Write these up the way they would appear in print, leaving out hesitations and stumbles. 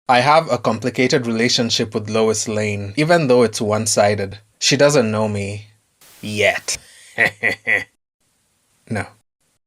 I have a complicated relationship with Lois Lane, even though it's one-sided. She doesn't know me. Yet. No.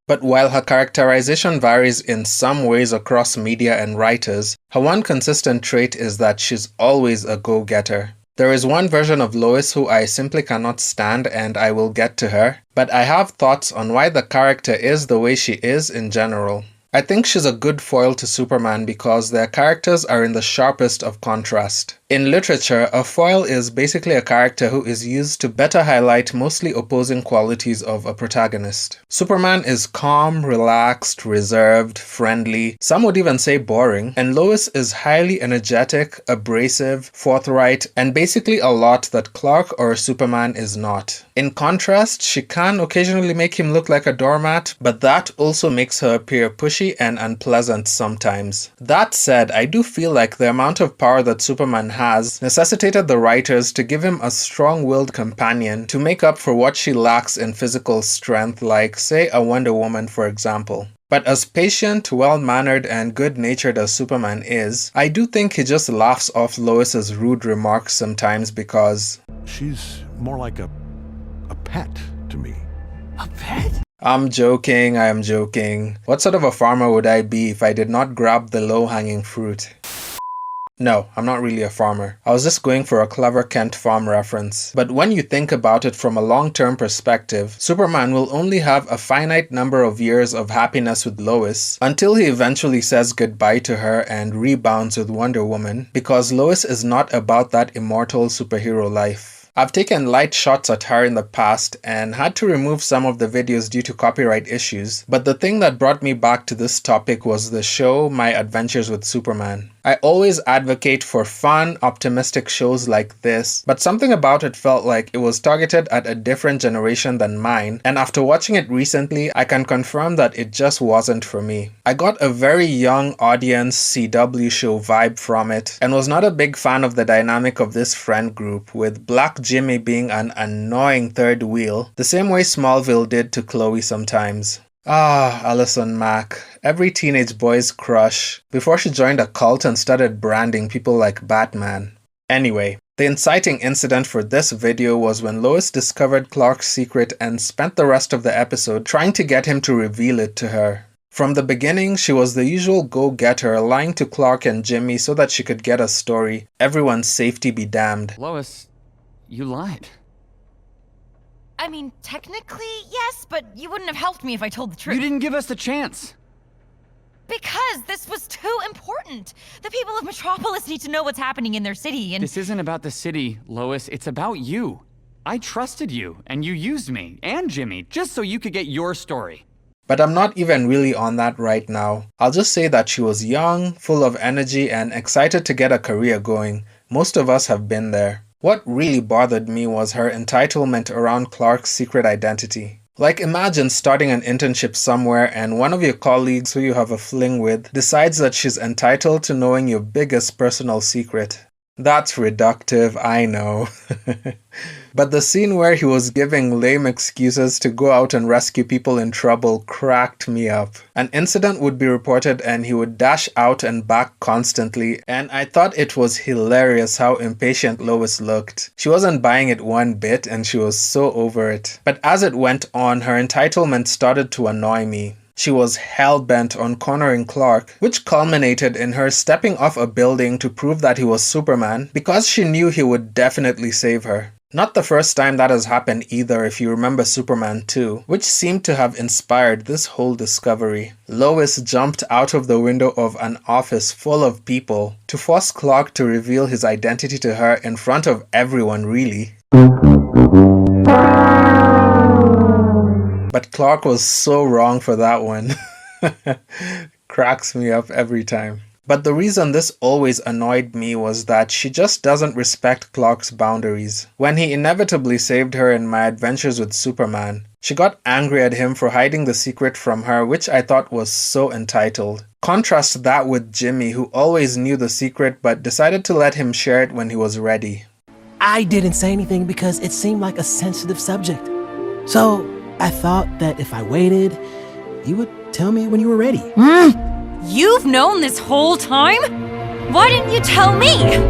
But while her characterization varies in some ways across media and writers, her one consistent trait is that she's always a go-getter. There is one version of Lois who I simply cannot stand, and I will get to her, but I have thoughts on why the character is the way she is in general. I think she's a good foil to Superman because their characters are in the sharpest of contrast. In literature, a foil is basically a character who is used to better highlight mostly opposing qualities of a protagonist. Superman is calm, relaxed, reserved, friendly, some would even say boring, and Lois is highly energetic, abrasive, forthright, and basically a lot that Clark or Superman is not. In contrast, she can occasionally make him look like a doormat, but that also makes her appear pushy and unpleasant sometimes. That said, I do feel like the amount of power that Superman has necessitated the writers to give him a strong-willed companion to make up for what she lacks in physical strength, like, say, a Wonder Woman, for example. But as patient, well-mannered, and good-natured as Superman is, I do think he just laughs off Lois's rude remarks sometimes because she's more like a pet to me. A pet? I'm joking, I am joking. What sort of a farmer would I be if I did not grab the low-hanging fruit? No, I'm not really a farmer. I was just going for a clever Kent farm reference. But when you think about it from a long-term perspective, Superman will only have a finite number of years of happiness with Lois until he eventually says goodbye to her and rebounds with Wonder Woman, because Lois is not about that immortal superhero life. I've taken light shots at her in the past and had to remove some of the videos due to copyright issues, but the thing that brought me back to this topic was the show My Adventures with Superman. I always advocate for fun, optimistic shows like this, but something about it felt like it was targeted at a different generation than mine, and after watching it recently, I can confirm that it just wasn't for me. I got a very young audience CW show vibe from it, and was not a big fan of the dynamic of this friend group, with Black Jimmy being an annoying third wheel, the same way Smallville did to Chloe sometimes. Ah, Allison Mack, every teenage boy's crush, before she joined a cult and started branding people like Batman. Anyway, the inciting incident for this video was when Lois discovered Clark's secret and spent the rest of the episode trying to get him to reveal it to her. From the beginning, she was the usual go-getter, lying to Clark and Jimmy so that she could get a story. Everyone's safety be damned. Lois, you lied. I mean, technically, yes, but you wouldn't have helped me if I told the truth. You didn't give us the chance. Because this was too important. The people of Metropolis need to know what's happening in their city, and— This isn't about the city, Lois. It's about you. I trusted you, and you used me, and Jimmy, just so you could get your story. But I'm not even really on that right now. I'll just say that she was young, full of energy, and excited to get a career going. Most of us have been there. What really bothered me was her entitlement around Clark's secret identity. Like, imagine starting an internship somewhere and one of your colleagues who you have a fling with decides that she's entitled to knowing your biggest personal secret. That's reductive, I know. But the scene where he was giving lame excuses to go out and rescue people in trouble cracked me up. An incident would be reported and he would dash out and back constantly, and I thought it was hilarious how impatient Lois looked. She wasn't buying it one bit and she was so over it. But as it went on, her entitlement started to annoy me. She was hell-bent on cornering Clark, which culminated in her stepping off a building to prove that he was Superman because she knew he would definitely save her. Not the first time that has happened either if you remember Superman 2, which seemed to have inspired this whole discovery. Lois jumped out of the window of an office full of people to force Clark to reveal his identity to her in front of everyone, really. But Clark was so wrong for that one. Cracks me up every time. But the reason this always annoyed me was that she just doesn't respect Clark's boundaries. When he inevitably saved her in My Adventures with Superman, she got angry at him for hiding the secret from her, which I thought was so entitled. Contrast that with Jimmy, who always knew the secret but decided to let him share it when he was ready. I didn't say anything because it seemed like a sensitive subject. So I thought that if I waited, you would tell me when you were ready. You've known this whole time? Why didn't you tell me?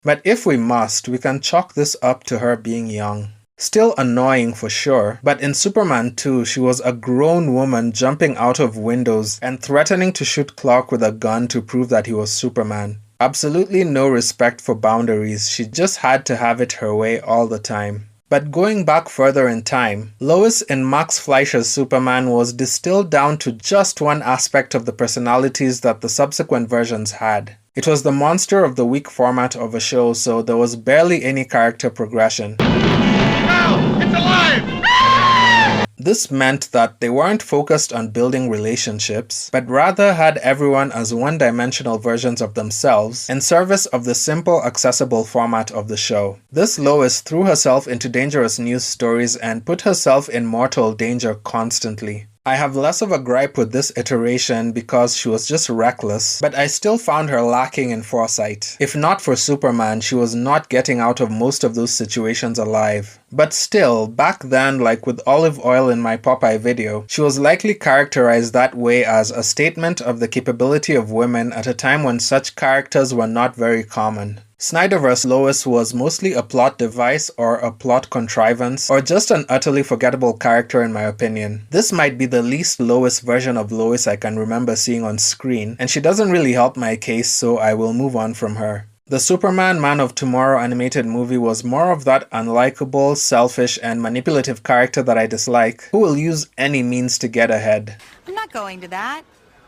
But if we must, we can chalk this up to her being young. Still annoying for sure, but in Superman 2, she was a grown woman jumping out of windows and threatening to shoot Clark with a gun to prove that he was Superman. Absolutely no respect for boundaries, she just had to have it her way all the time. But going back further in time, Lois in Max Fleischer's Superman was distilled down to just one aspect of the personalities that the subsequent versions had. It was the monster of the week format of a show, so there was barely any character progression. Now, it's alive! This meant that they weren't focused on building relationships, but rather had everyone as one-dimensional versions of themselves in service of the simple, accessible format of the show. This Lois threw herself into dangerous news stories and put herself in mortal danger constantly. I have less of a gripe with this iteration because she was just reckless, but I still found her lacking in foresight. If not for Superman, she was not getting out of most of those situations alive. But still, back then, like with olive oil in my Popeye video, she was likely characterized that way as a statement of the capability of women at a time when such characters were not very common. Snyderverse Lois was mostly a plot device or a plot contrivance or just an utterly forgettable character in my opinion. This might be the least Lois version of Lois I can remember seeing on screen, and she doesn't really help my case, so I will move on from her. The Superman Man of Tomorrow animated movie was more of that unlikable, selfish, and manipulative character that I dislike, who will use any means to get ahead. I'm not going to that.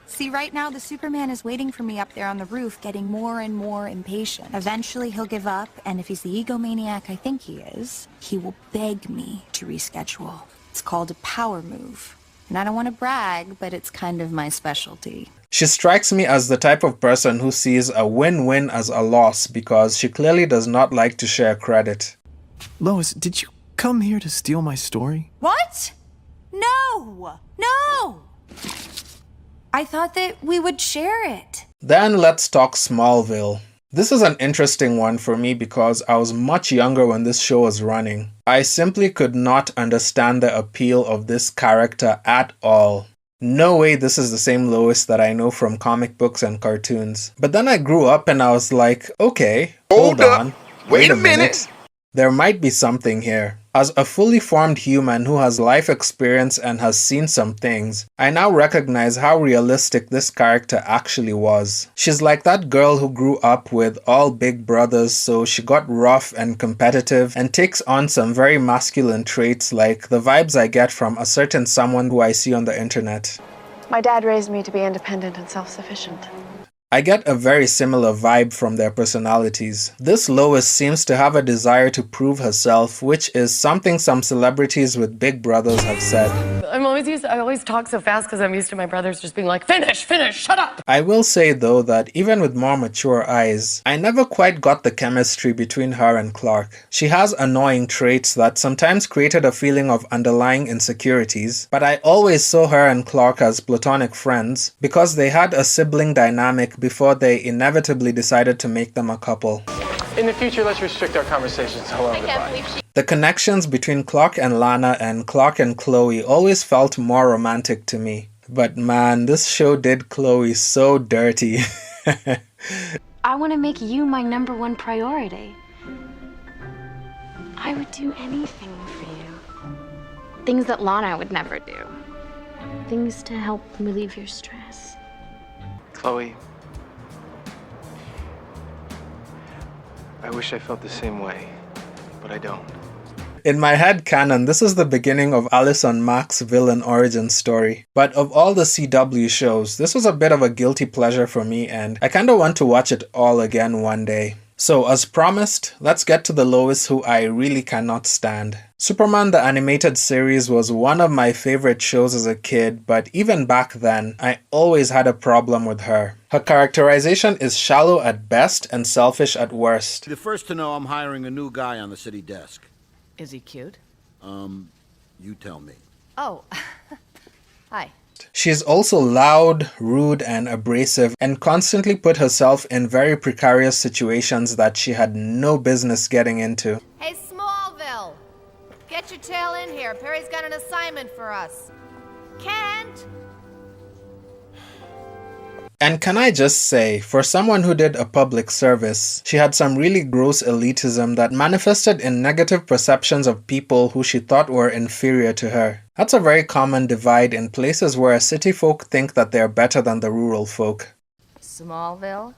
See, right now the Superman is waiting for me up there on the roof, getting more and more impatient. Eventually he'll give up, and if he's the egomaniac I think he is, he will beg me to reschedule. It's called a power move. And I don't want to brag, but it's kind of my specialty. She strikes me as the type of person who sees a win-win as a loss because she clearly does not like to share credit. Lois, did you come here to steal my story? What? No! No! I thought that we would share it. Then let's talk Smallville. This is an interesting one for me because I was much younger when this show was running. I simply could not understand the appeal of this character at all. No way this is the same Lois that I know from comic books and cartoons. But then I grew up and I was like, okay, hold on. Wait a minute. There might be something here. As a fully formed human who has life experience and has seen some things, I now recognize how realistic this character actually was. She's like that girl who grew up with all big brothers, so she got rough and competitive and takes on some very masculine traits like the vibes I get from a certain someone who I see on the internet. My dad raised me to be independent and self-sufficient. I get a very similar vibe from their personalities. This Lois seems to have a desire to prove herself, which is something some celebrities with big brothers have said. I always talk so fast because I'm used to my brothers just being like, finish, shut up! I will say though that even with more mature eyes, I never quite got the chemistry between her and Clark. She has annoying traits that sometimes created a feeling of underlying insecurities, but I always saw her and Clark as platonic friends because they had a sibling dynamic before they inevitably decided to make them a couple. In the future, let's restrict our conversations to hello and goodbye. The connections between Clark and Lana and Clark and Chloe always felt more romantic to me. But man, this show did Chloe so dirty. I want to make you my #1 priority. I would do anything for you. Things that Lana would never do. Things to help relieve your stress. Chloe, I wish I felt the same way, but I don't. In my head canon, this is the beginning of Alice on Mac's villain origin story. But of all the CW shows, this was a bit of a guilty pleasure for me and I kinda want to watch it all again one day. So as promised, let's get to the Lois who I really cannot stand. Superman the Animated Series was one of my favorite shows as a kid, but even back then, I always had a problem with her. Her characterization is shallow at best and selfish at worst. The first to know I'm hiring a new guy on the city desk. Is he cute? You tell me. Oh, hi. She's also loud, rude, and abrasive, and constantly put herself in very precarious situations that she had no business getting into. Hey, Smallville! Get your tail in here. Perry's got an assignment for us. Kent! And can I just say, for someone who did a public service, she had some really gross elitism that manifested in negative perceptions of people who she thought were inferior to her. That's a very common divide in places where city folk think that they're better than the rural folk. Smallville?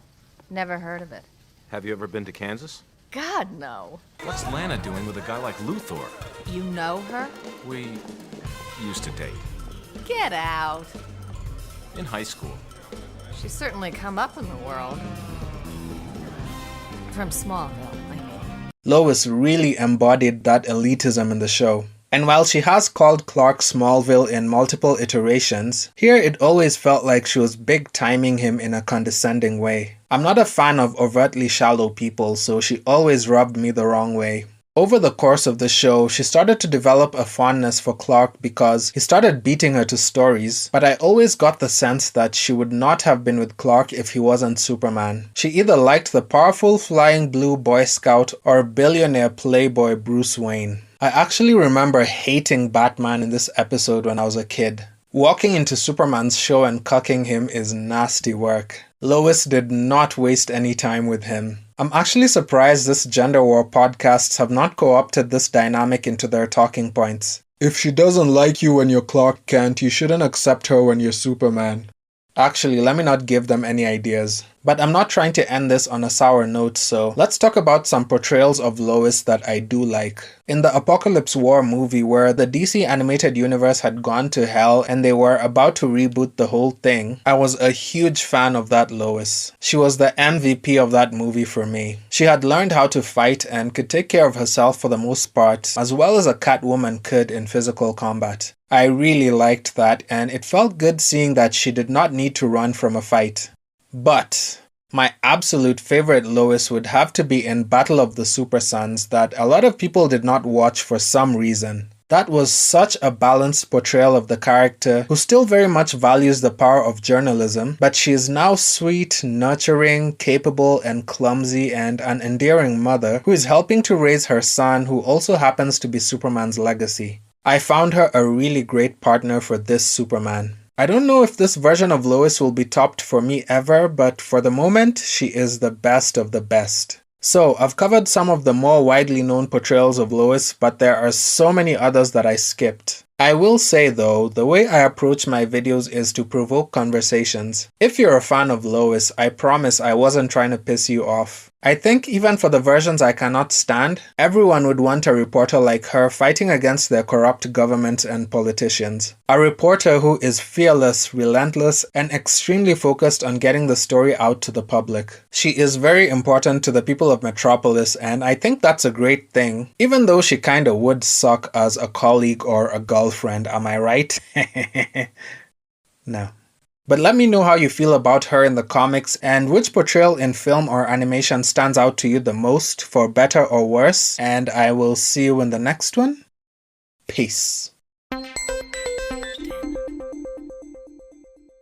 Never heard of it. Have you ever been to Kansas? God, no. What's Lana doing with a guy like Luthor? You know her? We used to date. Get out. In high school. She's certainly come up in the world. From Smallville, I mean. Lois really embodied that elitism in the show. And while she has called Clark Smallville in multiple iterations, here it always felt like she was big-timing him in a condescending way. I'm not a fan of overtly shallow people, so she always rubbed me the wrong way. Over the course of the show, she started to develop a fondness for Clark because he started beating her to stories, but I always got the sense that she would not have been with Clark if he wasn't Superman. She either liked the powerful flying blue Boy Scout or billionaire playboy Bruce Wayne. I actually remember hating Batman in this episode when I was a kid. Walking into Superman's show and cucking him is nasty work. Lois did not waste any time with him. I'm actually surprised this gender war podcasts have not co-opted this dynamic into their talking points. If she doesn't like you when you're Clark Kent, you shouldn't accept her when you're Superman. Actually, let me not give them any ideas. But I'm not trying to end this on a sour note, so let's talk about some portrayals of Lois that I do like. In the Apocalypse War movie, where the DC animated universe had gone to hell and they were about to reboot the whole thing, I was a huge fan of that Lois. She was the MVP of that movie for me. She had learned how to fight and could take care of herself for the most part, as well as a Catwoman could in physical combat. I really liked that, and it felt good seeing that she did not need to run from a fight. But my absolute favorite Lois would have to be in Battle of the Super Sons that a lot of people did not watch for some reason. That was such a balanced portrayal of the character who still very much values the power of journalism, but she is now sweet, nurturing, capable, and clumsy, and an endearing mother who is helping to raise her son who also happens to be Superman's legacy. I found her a really great partner for this Superman. I don't know if this version of Lois will be topped for me ever, but for the moment, she is the best of the best. So, I've covered some of the more widely known portrayals of Lois, but there are so many others that I skipped. I will say though, the way I approach my videos is to provoke conversations. If you're a fan of Lois, I promise I wasn't trying to piss you off. I think even for the versions I cannot stand, everyone would want a reporter like her fighting against their corrupt government and politicians. A reporter who is fearless, relentless, and extremely focused on getting the story out to the public. She is very important to the people of Metropolis, and I think that's a great thing, even though she kinda would suck as a colleague or a girlfriend, am I right? No. But let me know how you feel about her in the comics and which portrayal in film or animation stands out to you the most, for better or worse, and I will see you in the next one. Peace.